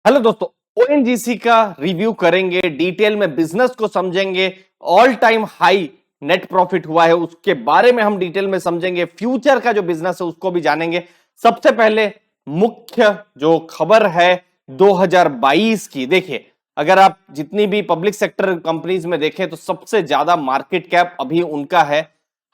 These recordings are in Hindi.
हेलो दोस्तों, ओएनजीसी का रिव्यू करेंगे, डिटेल में बिजनेस को समझेंगे। All time high net profit हुआ है, उसके बारे में हम डिटेल में समझेंगे। फ्यूचर का जो बिजनेस है उसको भी जानेंगे। सबसे पहले मुख्य जो खबर है 2022 की, देखिए अगर आप जितनी भी पब्लिक सेक्टर कंपनीज में देखें तो सबसे ज्यादा मार्केट कैप अभी उनका है।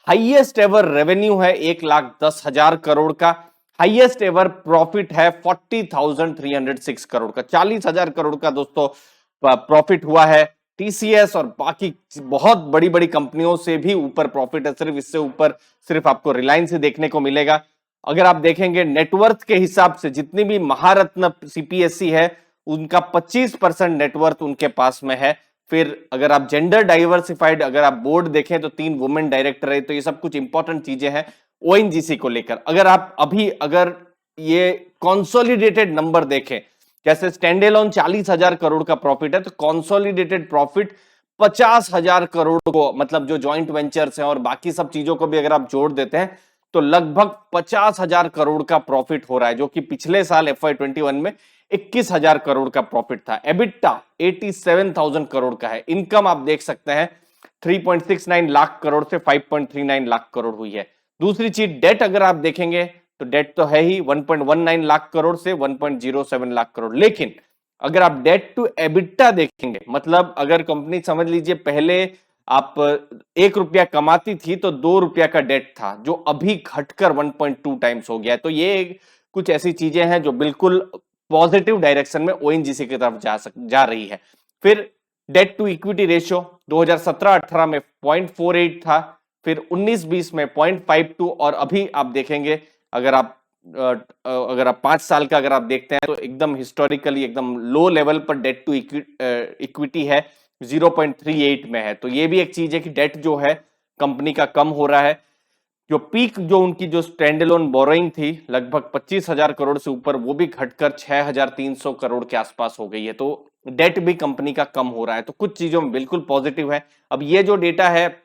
हाईएस्ट एवर रेवेन्यू है 1,10,000 करोड़ का। हाईएस्ट एवर प्रॉफिट है 40,306 करोड़ का, 40,000 करोड़ का दोस्तों प्रॉफिट हुआ है। टीसीएस और बाकी बहुत बड़ी बड़ी कंपनियों से भी ऊपर प्रॉफिट है। सिर्फ इससे ऊपर सिर्फ आपको रिलायंस ही देखने को मिलेगा। अगर आप देखेंगे नेटवर्थ के हिसाब से जितनी भी महारत्न सीपीएससी है उनका 25% नेटवर्थ उनके पास में है। फिर अगर आप जेंडर डाइवर्सिफाइड अगर आप बोर्ड देखें तो 3 वुमेन डायरेक्टर है। तो ये सब कुछ इंपॉर्टेंट चीजें हैं ओएनजीसी को लेकर। अगर ये कंसोलिडेटेड नंबर देखें, जैसे स्टैंड अलोन 40,000 करोड़ का प्रॉफिट है तो कंसोलिडेटेड प्रॉफिट 50,000 करोड़ को, मतलब जो जॉइंट वेंचर्स हैं और बाकी सब चीजों को भी अगर आप जोड़ देते हैं तो लगभग 50,000 करोड़ का प्रॉफिट हो रहा है, जो कि पिछले साल FY21 में 21,000 करोड़ का प्रॉफिट था। एबिटा 87,000 करोड़ का है। इनकम आप देख सकते हैं 3.69 लाख करोड़ से 5.39 लाख करोड़ हुई है। दूसरी चीज डेट अगर आप देखेंगे तो डेट तो है ही 1.19 लाख करोड़ से 1.07 लाख करोड़। लेकिन अगर आप डेट टू एबिटा देखेंगे, मतलब अगर कंपनी समझ लीजिए पहले आप 1 रुपया कमाती थी तो 2 रुपया का डेट था, जो अभी घटकर 1.2 टाइम्स हो गया है। तो ये कुछ ऐसी चीजें हैं जो बिल्कुल पॉजिटिव डायरेक्शन में ओएनजीसी की तरफ जा रही है। फिर डेट टू इक्विटी रेशियो 2017-18 में 0.48 था, फिर 19-20 में 0.52 और अभी आप देखेंगे अगर आप 5 साल का अगर आप देखते हैं तो एकदम हिस्टोरिकली एकदम लो लेवल पर डेट टू इक्विटी है, 0.38 में है। तो ये भी एक चीज है कि डेट जो है कंपनी का कम हो रहा है। जो पीक जो उनकी जो स्टैंड अलोन बोरोइंग थी लगभग 25,000 करोड़ से ऊपर, वो भी घटकर 6,300 करोड़ के आसपास हो गई है। तो डेट भी कंपनी का कम हो रहा है। तो कुछ चीजों में बिल्कुल पॉजिटिव है। अब ये जो डेटा है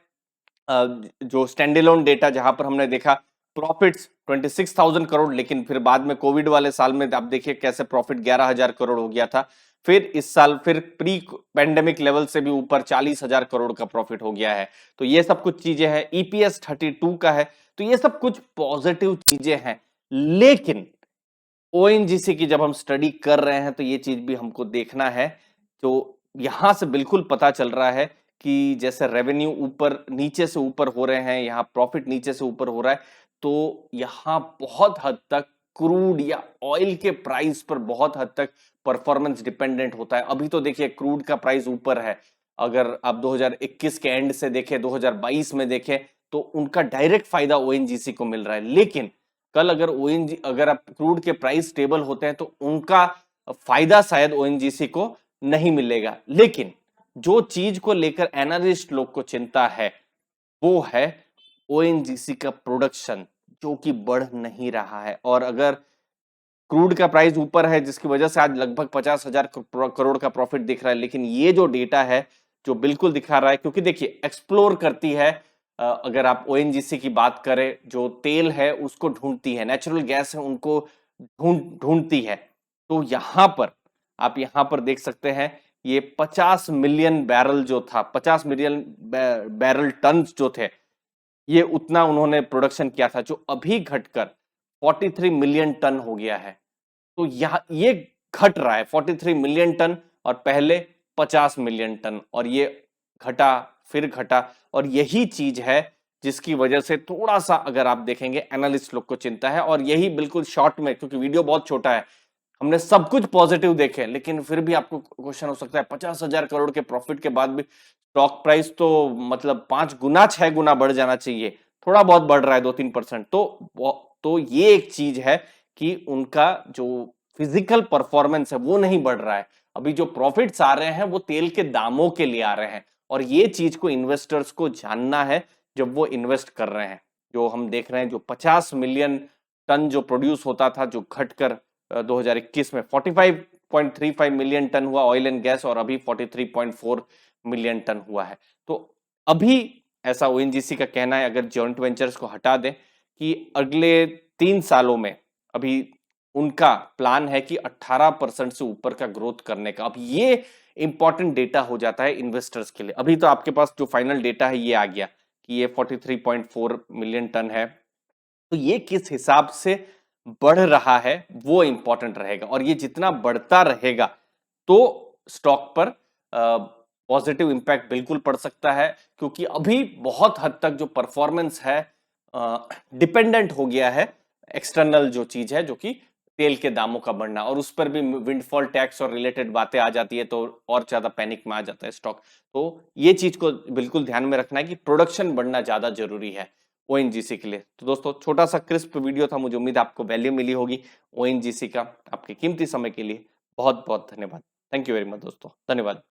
जो स्टैंड अलोन डेटा, जहां पर हमने देखा प्रॉफिट्स 26,000 करोड़, लेकिन फिर बाद में कोविड वाले साल में आप देखिए कैसे प्रॉफिट 11,000 करोड़ हो गया था। फिर इस साल फिर प्री पैंडेमिक लेवल से भी ऊपर 40,000 करोड़ का प्रॉफिट हो गया है। तो ये सब कुछ चीजें हैं। ईपीएस 32 का है। तो ये सब कुछ पॉजिटिव चीजें हैं। लेकिन ओएनजीसी की जब हम स्टडी कर रहे हैं तो ये चीज भी हमको देखना है। तो यहां से बिल्कुल पता चल रहा है कि जैसे रेवेन्यू ऊपर नीचे से ऊपर हो रहे हैं, यहाँ प्रॉफिट नीचे से ऊपर हो रहा है। तो यहाँ बहुत हद तक क्रूड या ऑयल के प्राइस पर बहुत हद तक परफॉर्मेंस डिपेंडेंट होता है। अभी तो देखिए क्रूड का प्राइस ऊपर है। अगर आप 2021 के एंड से देखें, 2022 में देखें तो उनका डायरेक्ट फायदा ओएनजीसी को मिल रहा है। लेकिन कल अगर आप क्रूड के प्राइस स्टेबल होते हैं तो उनका फायदा शायद ओएनजीसी को नहीं मिलेगा। लेकिन जो चीज को लेकर एनालिस्ट लोग को चिंता है वो है ओएनजीसी का प्रोडक्शन, जो कि बढ़ नहीं रहा है। और अगर क्रूड का प्राइस ऊपर है जिसकी वजह से आज लगभग 50,000 करोड़ का प्रॉफिट दिख रहा है, लेकिन ये जो डेटा है जो बिल्कुल दिखा रहा है, क्योंकि देखिए एक्सप्लोर करती है। अगर आप ओएनजीसी की बात करें, जो तेल है उसको ढूंढती है, नेचुरल गैस है उनको ढूंढती है। तो यहां पर देख सकते हैं ये 50 मिलियन बैरल जो था, 50 मिलियन बैरल टन जो थे, ये उतना उन्होंने प्रोडक्शन किया था, जो अभी घटकर 43 मिलियन टन हो गया है। तो ये घट रहा है 43 मिलियन टन और पहले 50 मिलियन टन, और ये घटा फिर घटा। और यही चीज है जिसकी वजह से थोड़ा सा अगर आप देखेंगे एनालिस्ट लोग को चिंता है। और यही बिल्कुल शॉर्ट में, क्योंकि वीडियो बहुत छोटा है, हमने सब कुछ पॉजिटिव देखे, लेकिन फिर भी आपको क्वेश्चन हो सकता है 50,000 करोड़ के प्रॉफिट के बाद भी स्टॉक प्राइस तो मतलब 5 गुना 6 गुना बढ़ जाना चाहिए, थोड़ा बहुत बढ़ रहा है 2-3%। तो ये एक चीज है कि उनका जो फिजिकल परफॉर्मेंस है वो नहीं बढ़ रहा है। अभी जो प्रॉफिट्स आ रहे हैं वो तेल के दामों के लिए आ रहे हैं, और ये चीज को इन्वेस्टर्स को जानना है जब वो इन्वेस्ट कर रहे हैं। जो हम देख रहे हैं, जो 50 मिलियन टन जो प्रोड्यूस होता था, जो घटकर 2021 में 45.35 मिलियन टन हुआ ऑयल एंड गैस, और अभी 43.4 मिलियन टन हुआ है। तो अभी ऐसा ओएनजीसी का कहना है, अगर जॉइंट वेंचर्स को हटा दें, कि अगले 3 सालों में अभी उनका प्लान है कि 18% से ऊपर का ग्रोथ करने का। अब ये इंपॉर्टेंट डेटा हो जाता है इन्वेस्टर्स के लिए। अभी तो आपके पास जो फाइनल डेटा है ये आ गया कि ये 43.4 मिलियन टन है, तो ये किस हिसाब से बढ़ रहा है वो इंपॉर्टेंट रहेगा, और ये जितना बढ़ता रहेगा तो स्टॉक पर पॉजिटिव इंपैक्ट बिल्कुल पड़ सकता है, क्योंकि अभी बहुत हद तक जो परफॉर्मेंस है डिपेंडेंट हो गया है एक्सटर्नल जो चीज है, जो कि तेल के दामों का बढ़ना, और उस पर भी विंडफॉल टैक्स और रिलेटेड बातें आ जाती है तो और ज्यादा पैनिक में आ जाता है स्टॉक। तो ये चीज को बिल्कुल ध्यान में रखना है कि प्रोडक्शन बढ़ना ज्यादा जरूरी है ओएनजीसी के लिए। तो दोस्तों छोटा सा क्रिस्प वीडियो था, मुझे उम्मीद आपको वैल्यू मिली होगी ओएनजीसी का। आपके कीमती समय के लिए बहुत बहुत धन्यवाद। थैंक यू वेरी मच दोस्तों, धन्यवाद।